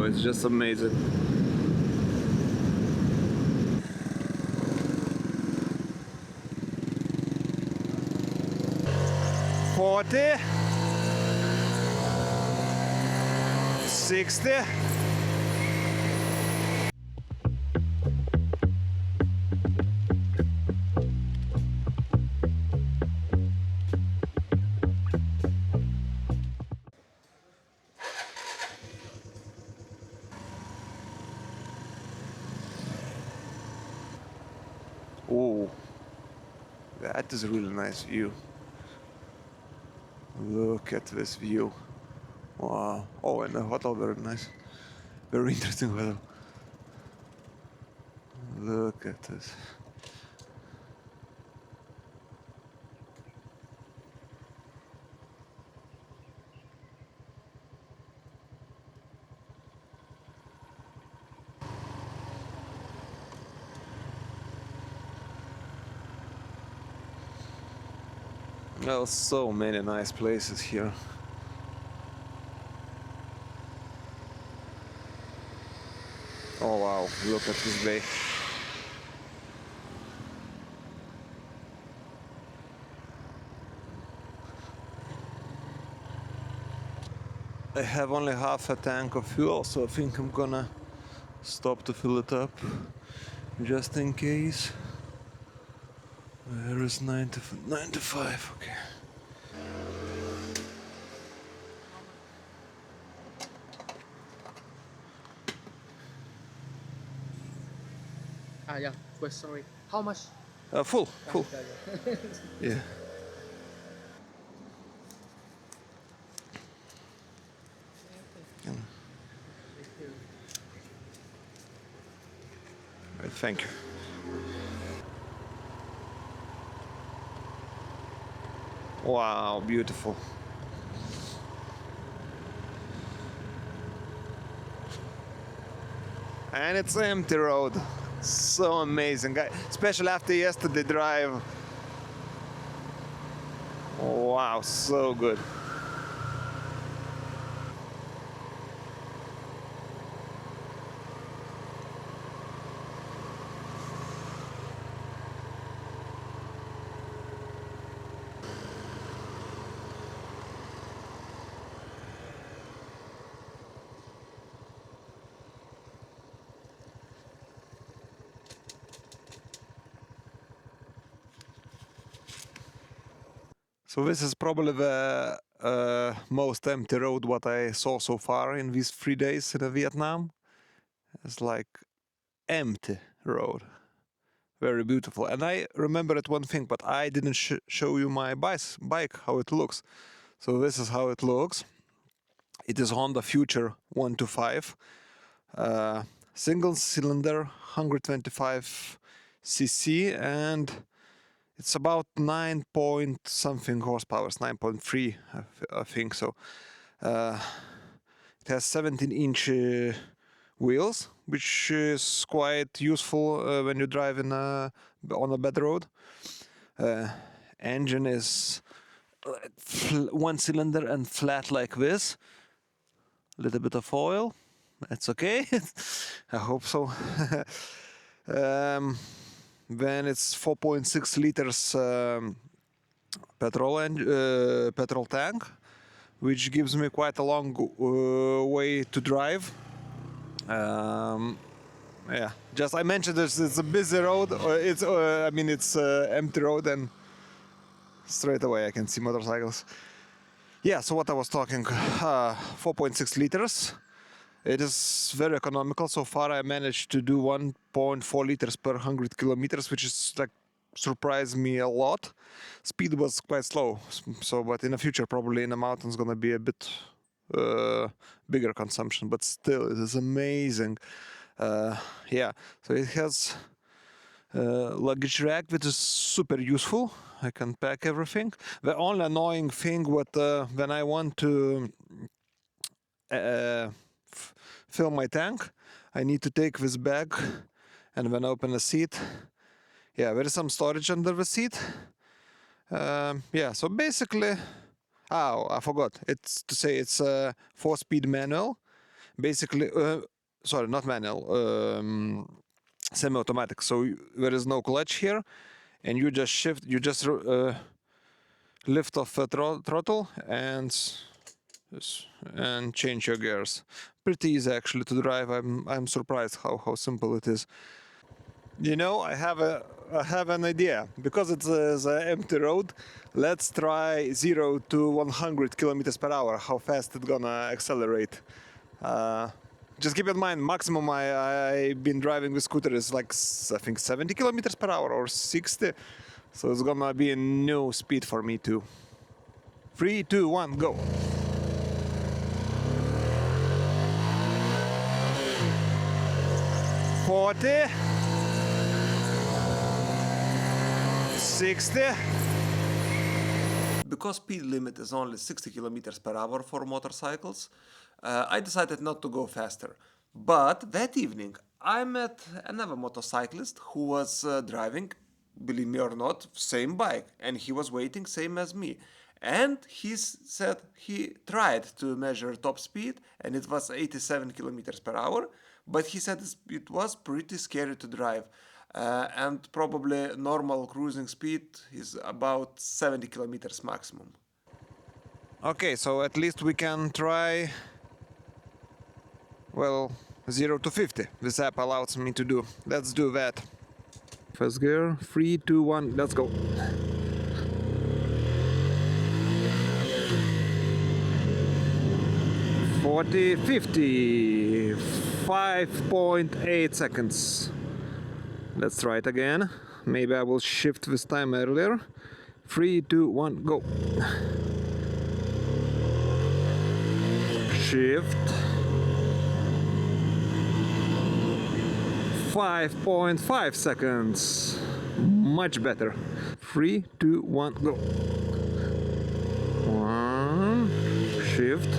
it's just amazing. $40, $60. Oh, that is a really nice view. Look at this view. Wow. Oh, and the hotel, very nice. Very interesting hotel. Look at this. Well, so many nice places here. Oh wow, look at this bay. I have only half a tank of fuel, so I think I'm gonna stop to fill it up just in case. Where is 95? Okay. Yeah, quest, sorry. How much? Full. Yeah. Yeah. Right, thank you. Wow, beautiful. And it's empty road. So amazing, guy. Especially after yesterday drive. Wow, so good. So this is probably the most empty road what I saw so far in these 3 days in Vietnam. It's like empty road, very beautiful. And I remembered one thing, but I didn't show you my bike how it looks. So this is how it looks. It is Honda Future 125, single cylinder, 125 cc, and it's about 9 point something horsepower, 9.3, I think so. It has 17-inch wheels, which is quite useful when you drive on a bad road. Engine is one cylinder and flat like this. A little bit of oil. That's okay. I hope so. Then it's 4.6 liters petrol tank, which gives me quite a long way to drive. Yeah, just I mentioned this. It's a busy road. It's empty road, and straight away I can see motorcycles. Yeah. So what I was talking, 4.6 liters. It is very economical. So far, I managed to do 1.4 liters per 100 kilometers, which is like surprised me a lot. Speed was quite slow. So, but in the future, probably in the mountains, gonna be a bit bigger consumption. But still, it is amazing. Yeah. So it has luggage rack, which is super useful. I can pack everything. The only annoying thing, when I want to fill my tank, I need to take this bag and then open the seat. Yeah, there is some storage under the seat. Yeah, so basically, oh, I forgot. It's to say it's a 4-speed manual. basically, sorry, not manual, semi-automatic. So there is no clutch here, and you just shift, you just lift off the throttle and change your gears. Pretty easy actually to drive. I'm surprised how simple it is. You know, I have an idea. Because it's the empty road, let's try 0 to 100 kilometers per hour, how fast it's gonna accelerate. Just keep in mind, maximum I've been driving the scooter is like, I think 70 kilometers per hour or 60. So it's gonna be a new speed for me too. 3, 2, 1, go. $40, 60. Because speed limit is only 60 kilometers per hour for motorcycles, I decided not to go faster. But that evening, I met another motorcyclist who was driving, believe me or not, same bike, and he was waiting same as me. And he said he tried to measure top speed, and it was 87 kilometers per hour. But he said it was pretty scary to drive. And probably normal cruising speed is about 70 kilometers maximum. Okay, so at least we can try, well, 0 to 50. This app allows me to do. Let's do that. First gear, 3, 2, 1, let's go. $40, $50, 5.8 seconds. Let's try it again. Maybe I will shift this time earlier. 3, 2, 1, go. Shift. 5.5 seconds. Much better. 3, 2, 1, go. 1. Shift.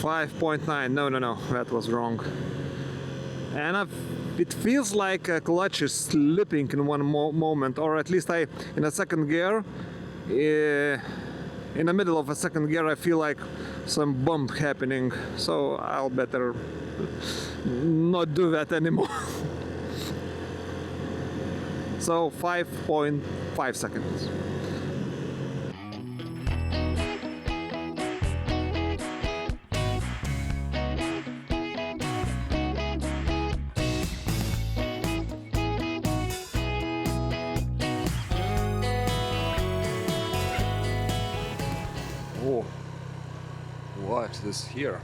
5.9. No, that was wrong. And it feels like a clutch is slipping in one moment, or at least in a second gear, in the middle of a second gear, I feel like some bump happening. So I'll better not do that anymore. So 5.5 seconds. Oh, what is here?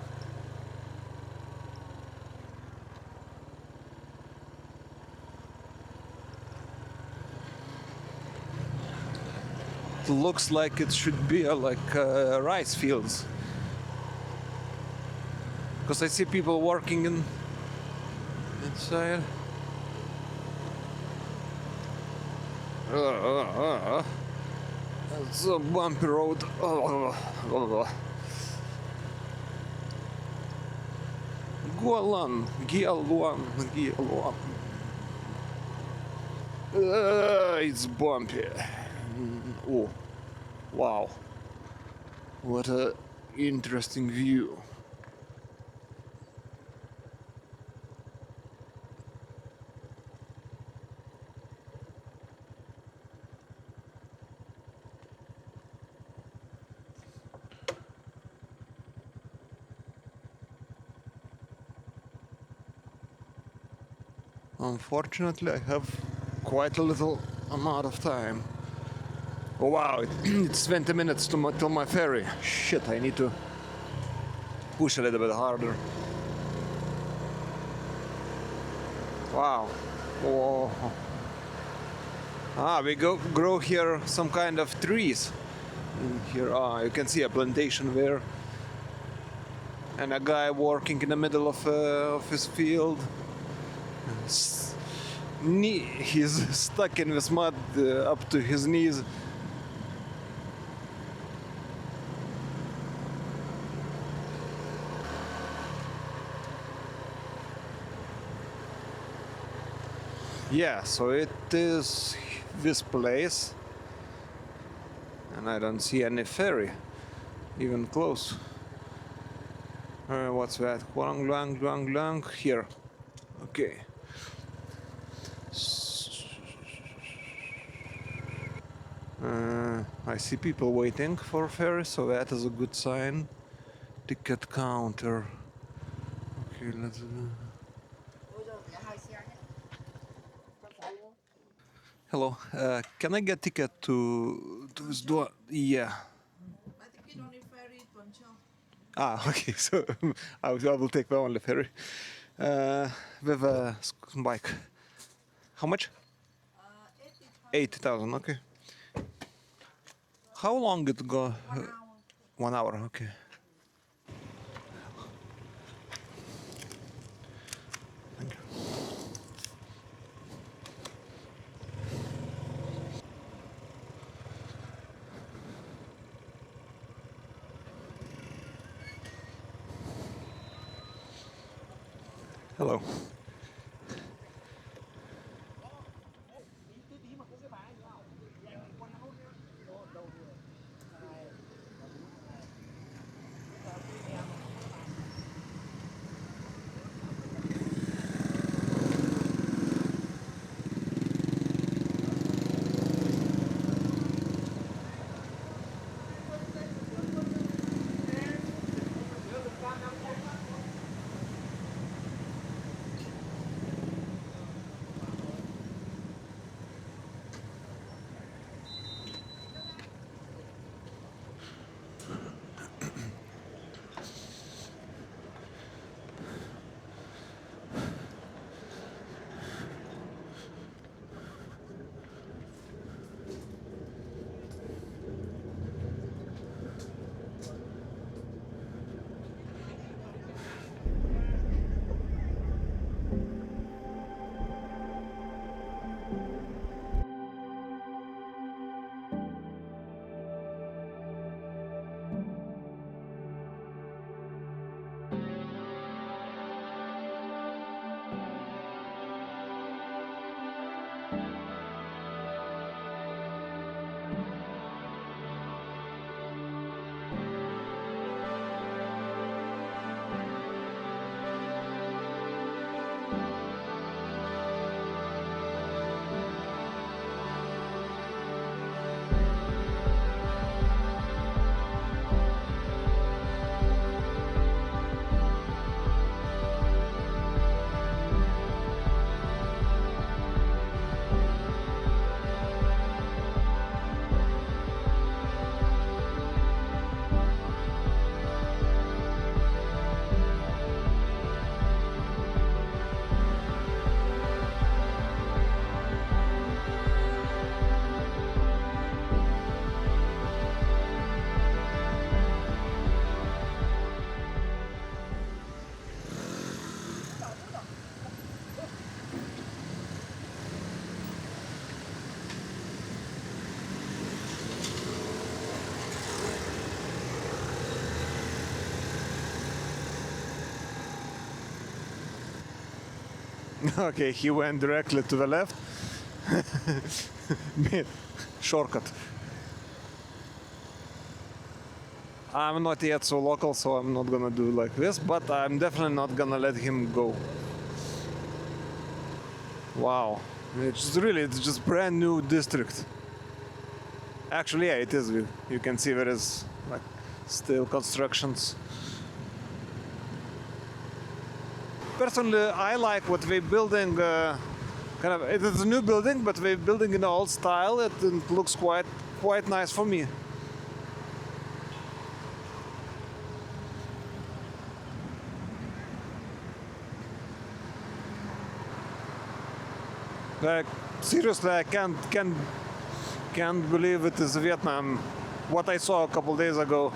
It looks like it should be rice fields. Because I see people working inside. It's a bumpy road. Gualan. It's bumpy. Oh, wow. What a interesting view. Unfortunately, I have quite a little amount of time. Oh wow, it's 20 minutes till my ferry. Shit, I need to push a little bit harder. Wow. Oh. We grow here some kind of trees. In here, you can see a plantation there. And a guy working in the middle of his field. He's stuck in this mud up to his knees. Yeah, so it is this place, and I don't see any ferry. even close. What's that? Guang, Guang, Guang, Guang. Here. Okay. I see people waiting for ferry, so that is a good sign. Ticket counter. Okay, let's. Hello. Can I get ticket to this door? Yeah. I think you don't need ferry to Tuanchel. Ah, okay. So I will take the only ferry with a bike. How much? 80,000. Okay. How long it go? 1 hour. Okay. Thank you. Hello. Okay, he went directly to the left. Shortcut. I'm not yet so local, so I'm not gonna do like this, but I'm definitely not gonna let him go. Wow, it's just brand new district. Actually, yeah, it is. You can see there is like still constructions. Personally, I like what they're building. Kind of, it is a new building, but they're building in the old style. It looks quite nice for me. Like seriously, I can't believe it is Vietnam. What I saw a couple days ago.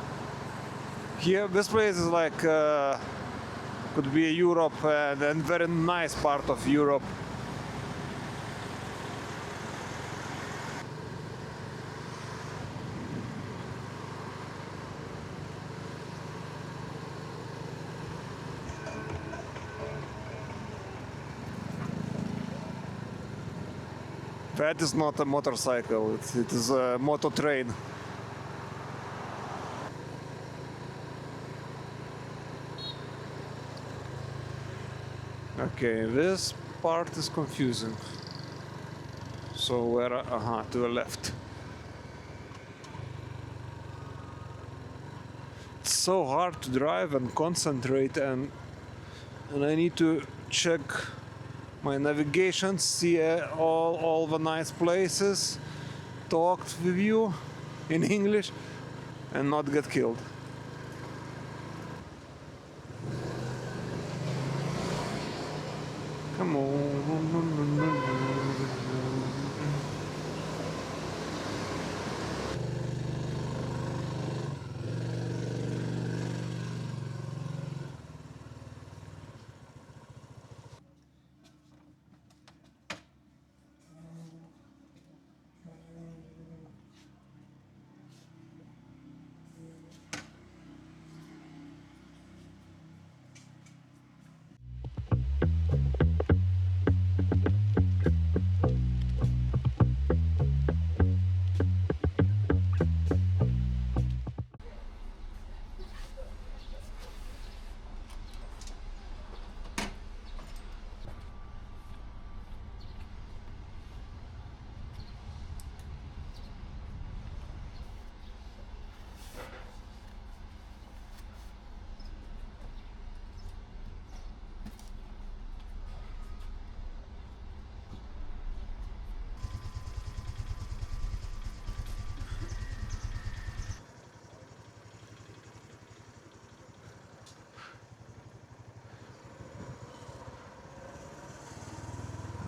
Here, this place is like could be Europe and very nice part of Europe. That is not a motorcycle, it is a motor train. Okay, this part is confusing. So where? To the left. It's so hard to drive and concentrate, and I need to check my navigation, see all the nice places, talk with you in English, and not get killed. Come on.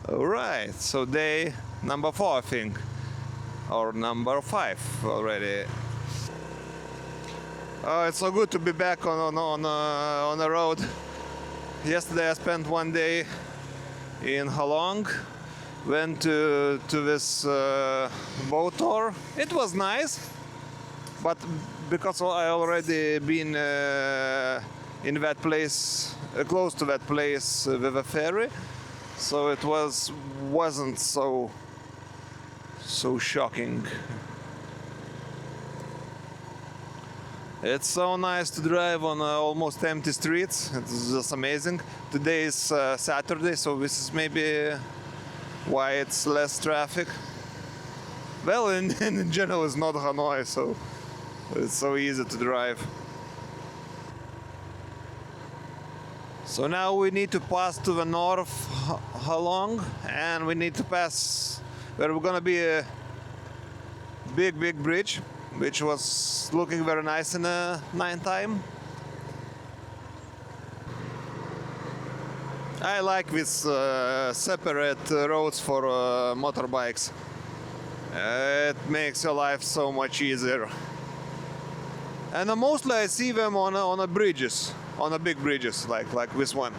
Alright, so day number 4, I think, or number 5 already. Oh, it's so good to be back on the road. Yesterday I spent one day in Halong, went to this boat tour. It was nice, but because I already been in that place, close to that place with a ferry, so it wasn't so shocking. It's so nice to drive on almost empty streets. It's just amazing. Today is Saturday, so this is maybe why it's less traffic. Well, in general, it's not Hanoi, so it's so easy to drive. So now we need to pass to the north Halong, and we need to pass where we're gonna be a big bridge, which was looking very nice in the night time. I like these separate roads for motorbikes. It makes your life so much easier. And mostly I see them on the bridges, on the big bridges, like this one.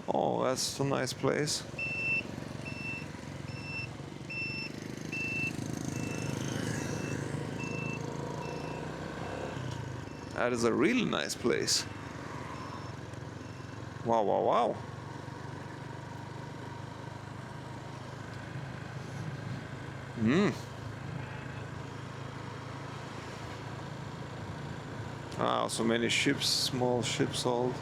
Oh, that's a nice place. That is a really nice place. Wow, wow, wow. Ah, so many ships, small ships, old.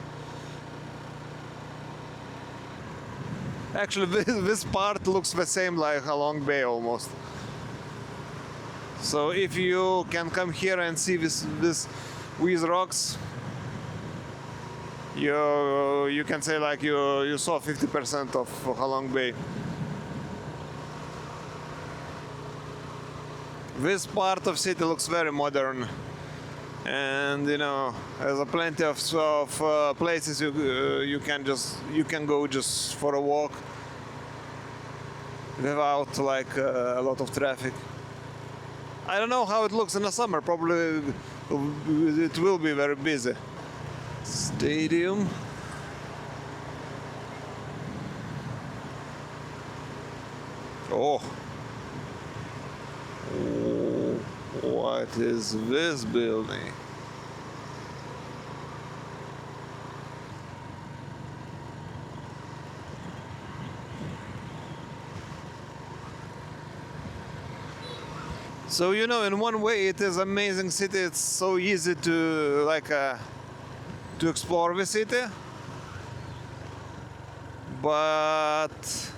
Actually, this part looks the same like Halong Bay almost. So if you can come here and see these rocks, you can say like you saw 50% of Halong Bay. This part of city looks very modern, and there's a plenty of places you can go just for a walk without like a lot of traffic. I don't know how it looks in the summer. Probably it will be very busy. Stadium. Oh. What is this building? So you know, in one way, it is amazing city. It's so easy to to explore the city, but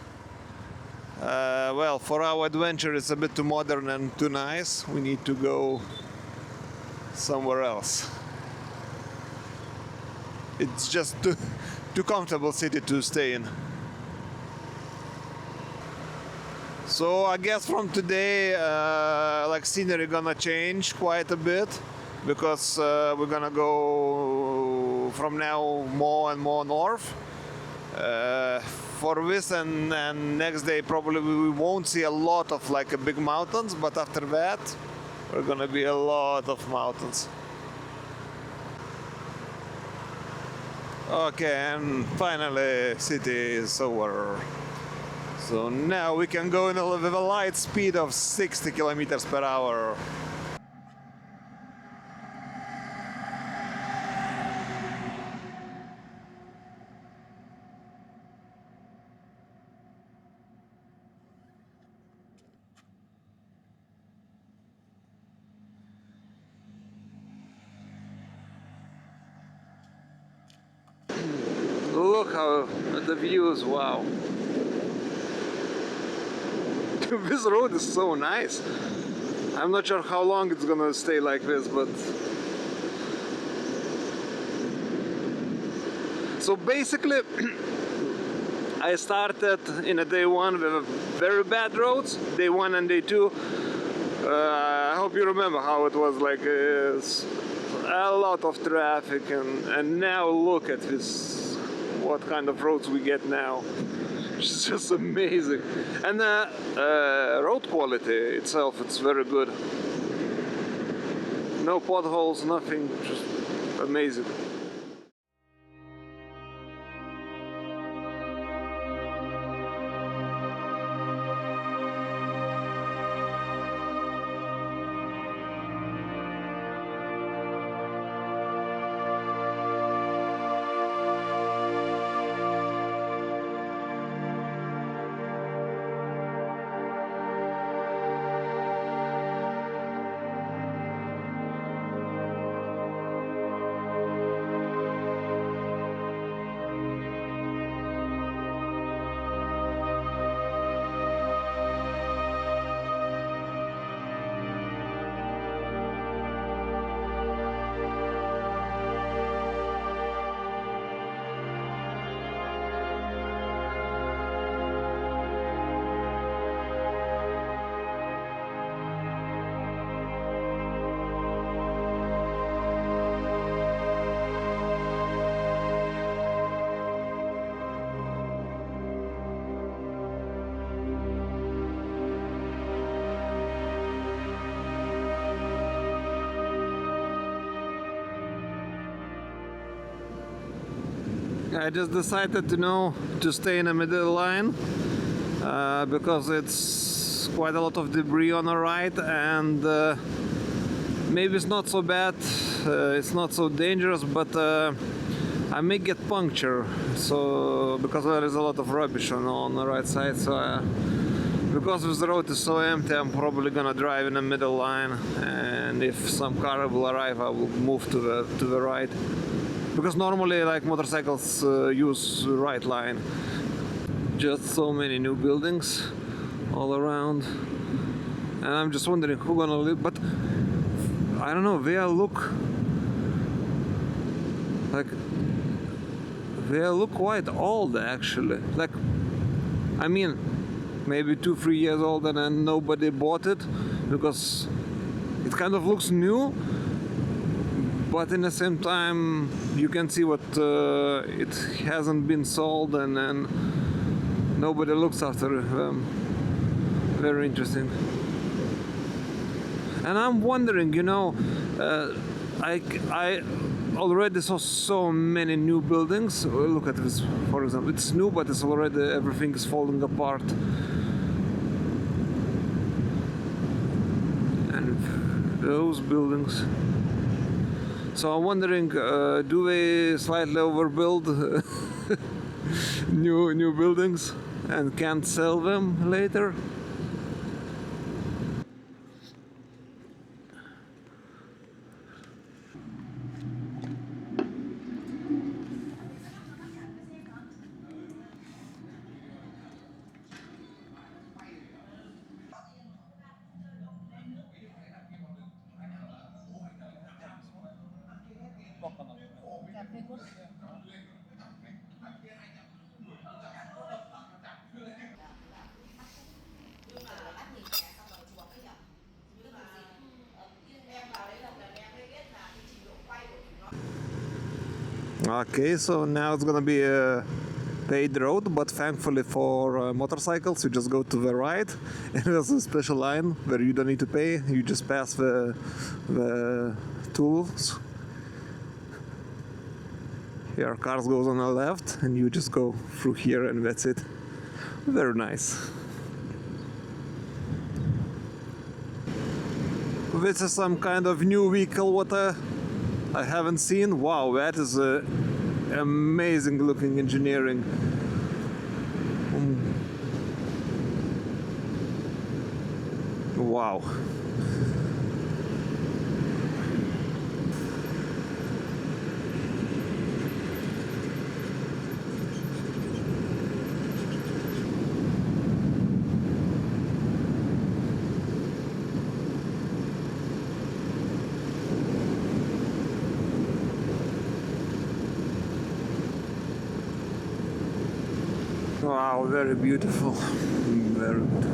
well, for our adventure, it's a bit too modern and too nice. We need to go somewhere else. It's just too comfortable city to stay in. So I guess from today, like scenery gonna change quite a bit, because we're gonna go from now more and more north. For this and next day probably we won't see a lot of like big mountains, but after that we're gonna be a lot of mountains. Okay, and finally city is over. So now we can go with a light speed of 60 kilometers per hour. Look how the views, wow. This road is so nice. I'm not sure how long it's gonna stay like this, but so basically I started in a day one with very bad roads, day one and day two. I hope you remember how it was like a lot of traffic, and now look at this, what kind of roads we get now. It's just amazing. And the road quality itself, it's very good. No potholes, nothing, just amazing. I just decided to stay in the middle line because it's quite a lot of debris on the right, and maybe it's not so bad, it's not so dangerous, but I may get puncture, so because there is a lot of rubbish on the right side. So because the road is so empty, I'm probably gonna drive in the middle line, and if some car will arrive, I will move to the right. Because normally, like, motorcycles use right line. Just so many new buildings all around, and I'm just wondering who gonna live. But I don't know. They look quite old, actually. Like, I mean, maybe 2-3 years old, and then nobody bought it because it kind of looks new. But in the same time, you can see what it hasn't been sold, and then nobody looks after them. Very interesting. And I'm wondering, I already saw so many new buildings. Look at this, for example. It's new, but it's already, everything is falling apart. And those buildings. So I'm wondering, do they slightly overbuild new buildings and can't sell them later? Okay, so now it's gonna be a paid road, but thankfully for motorcycles, you just go to the right, and there's a special line where you don't need to pay. You just pass the tools. Here, cars goes on the left, and you just go through here, and that's it. Very nice. This is some kind of new vehicle what I haven't seen. Wow, that is amazing looking engineering. Wow. Wow, very beautiful. Very beautiful.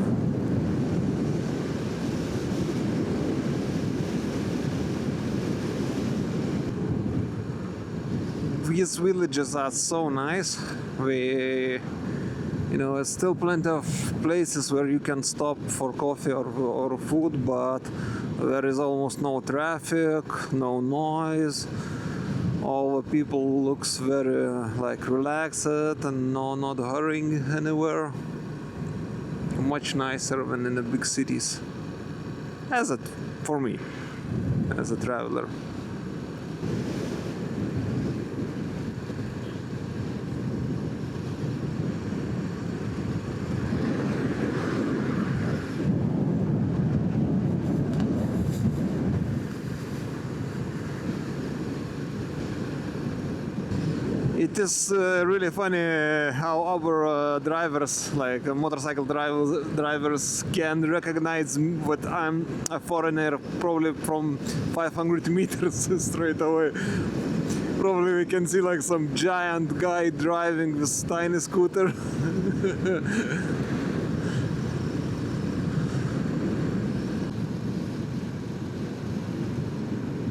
These villages are so nice. There's still plenty of places where you can stop for coffee or food, but there is almost no traffic, no noise. All the people looks very relaxed and not hurrying anywhere. Much nicer than in the big cities. For me, as a traveler. It is really funny how our drivers, like motorcycle drivers, can recognize that I'm a foreigner probably from 500 meters straight away. Probably we can see like some giant guy driving this tiny scooter.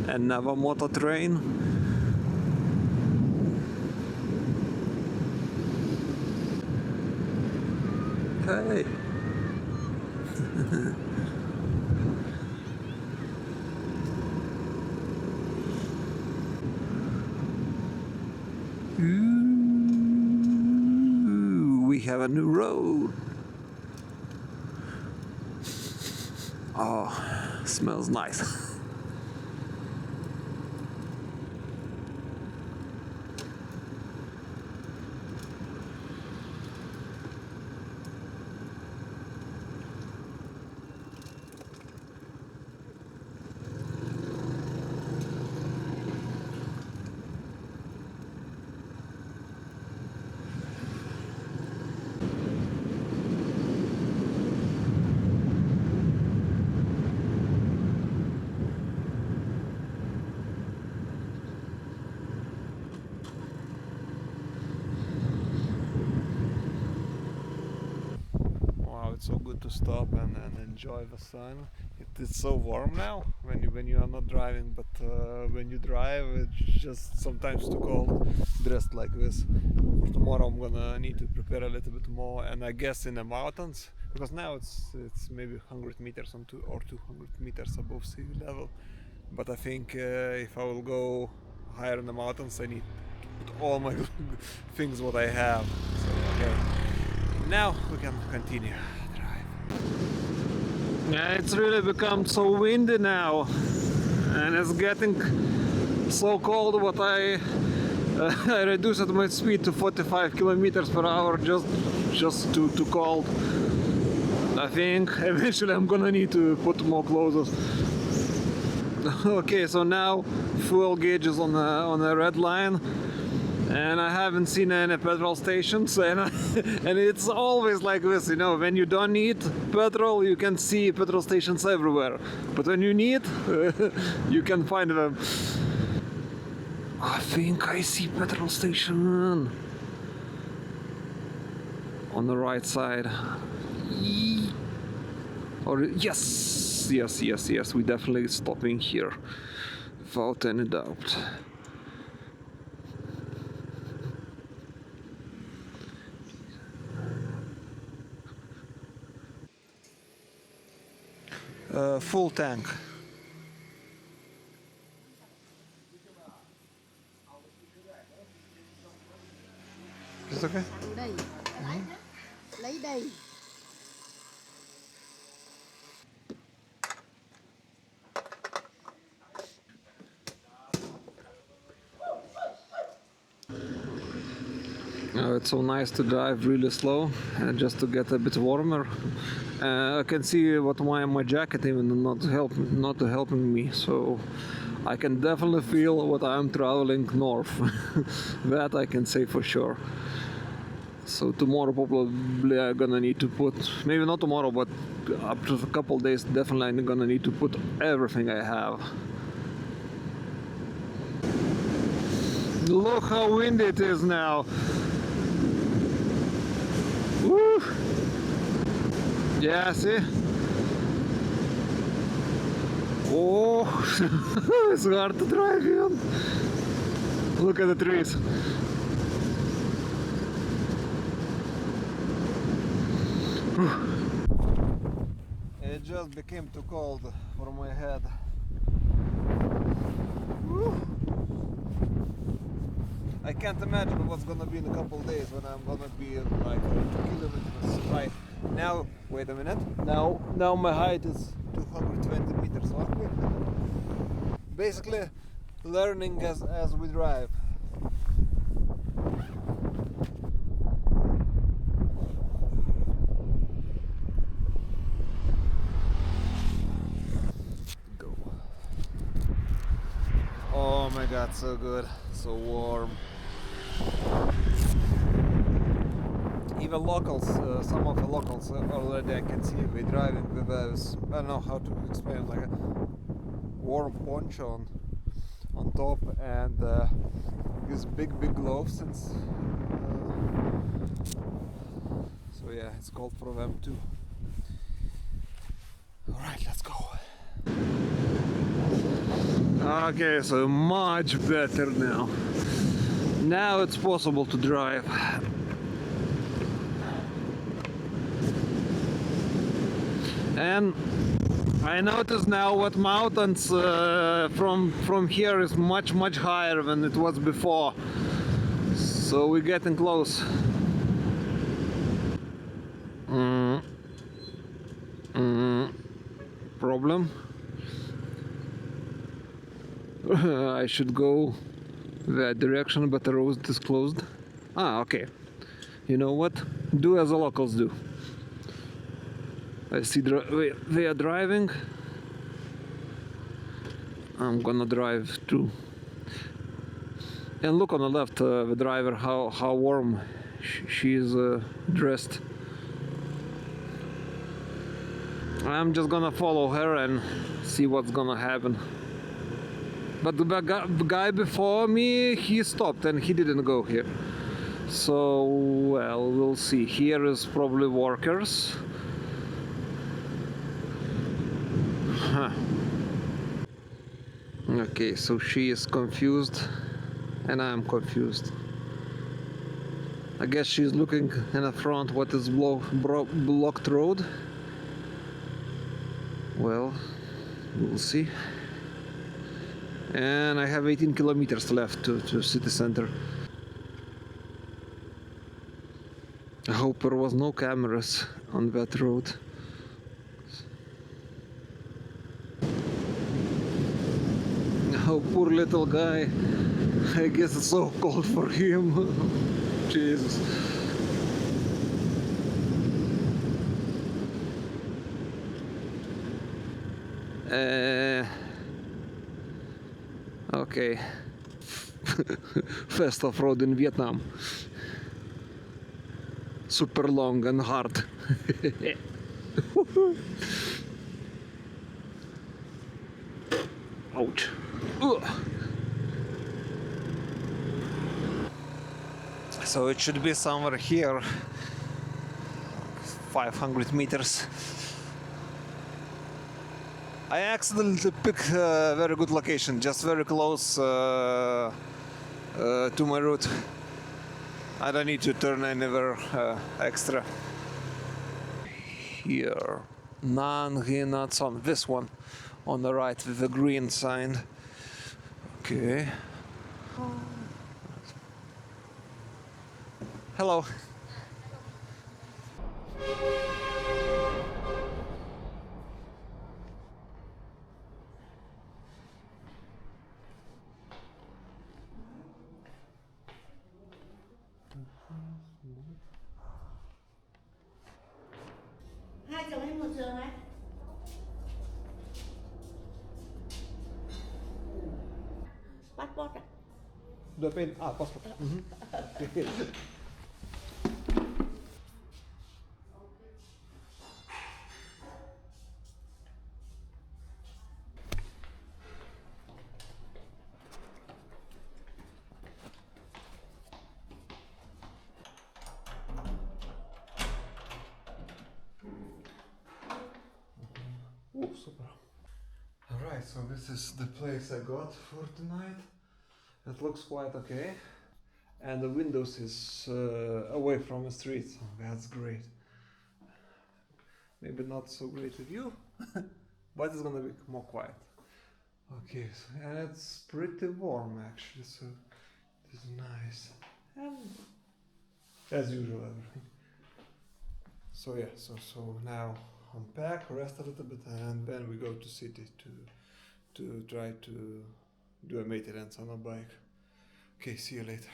Another motor train. Hey. Ooh, we have a new road. Oh, smells nice. It's so good to stop and enjoy the sun. It's so warm now when you are not driving, but when you drive, it's just sometimes too cold dressed like this. For tomorrow I'm gonna need to prepare a little bit more, and I guess in the mountains, because now it's maybe 100 meters or 200 meters above sea level. But I think if I will go higher in the mountains, I need to put all my things what I have. So okay, now we can continue. Yeah, it's really become so windy now, and it's getting so cold that I reduced my speed to 45 kilometers per hour just too cold. I think eventually I'm gonna need to put more clothes. Okay, so now fuel gauge is on a red line. And I haven't seen any petrol stations, and it's always like this, when you don't need petrol, you can see petrol stations everywhere. But when you need, you can find them. I think I see petrol station on the right side. Or yes, we definitely stopping here, without any doubt. Full tank. Is it okay? Đây. Lấy đây. It's so nice to drive really slow, just to get a bit warmer. I can see what my jacket even not helping me, so I can definitely feel what I'm traveling north. That I can say for sure. So tomorrow probably I'm gonna need to put, maybe not tomorrow, but after a couple days definitely I'm gonna need to put everything I have. Look how windy it is now. Woo! Yeah, see? Oh, it's hard to drive even. Look at the trees. It just became too cold for my head. Woo. I can't imagine what's gonna be in a couple days when I'm gonna be like 2 kilometers high. Now, wait a minute. Now my height is 220 meters. So I'm basically learning as we drive. Go. Oh my god, so good, so warm. Even locals, some of the locals already I can see we driving with those, I don't know how to explain, like a warm poncho on top and these big gloves and so yeah, it's cold for them too. Alright, let's go. Okay, so much better now. Now it's possible to drive. And I notice now what mountains from here is much higher than it was before. So we're getting close. Problem. I should go that direction, but the road is closed. Ah, okay. You know what? Do as the locals do. I see they are driving. I'm gonna drive too. And look on the left, the driver, how warm she is dressed. I'm just gonna follow her and see what's gonna happen. But the guy before me, he stopped and he didn't go here. So, well, we'll see. Here is probably workers. Huh. Okay, so she is confused and I'm confused. I guess she's looking in the front what is blocked road. Well, we'll see. And I have 18 kilometers left to city center. I hope there was no cameras on that road. Oh, poor little guy. I guess it's so cold for him. Jesus. Okay. First off-road in Vietnam. Super long and hard. Ouch. Ugh. So it should be somewhere here, 500 meters. I accidentally picked a very good location, just very close to my route. I don't need to turn anywhere extra. Here. Nanginatson, this one on the right with the green sign. Okay. Hello. Hai chồng em một trường ấy. Passport à? The pen. Ah, passport. Oh, super. Alright, so this is the place I got for tonight. It looks quite okay. And the windows is away from the street, so that's great. Maybe not so great a view, but it's gonna be more quiet. Okay, so, and it's pretty warm actually, so it's nice. And as usual, everything. So yeah, so now unpack, rest a little bit, and then we go to city to try to do a maintenance on our bike. Okay, see you later.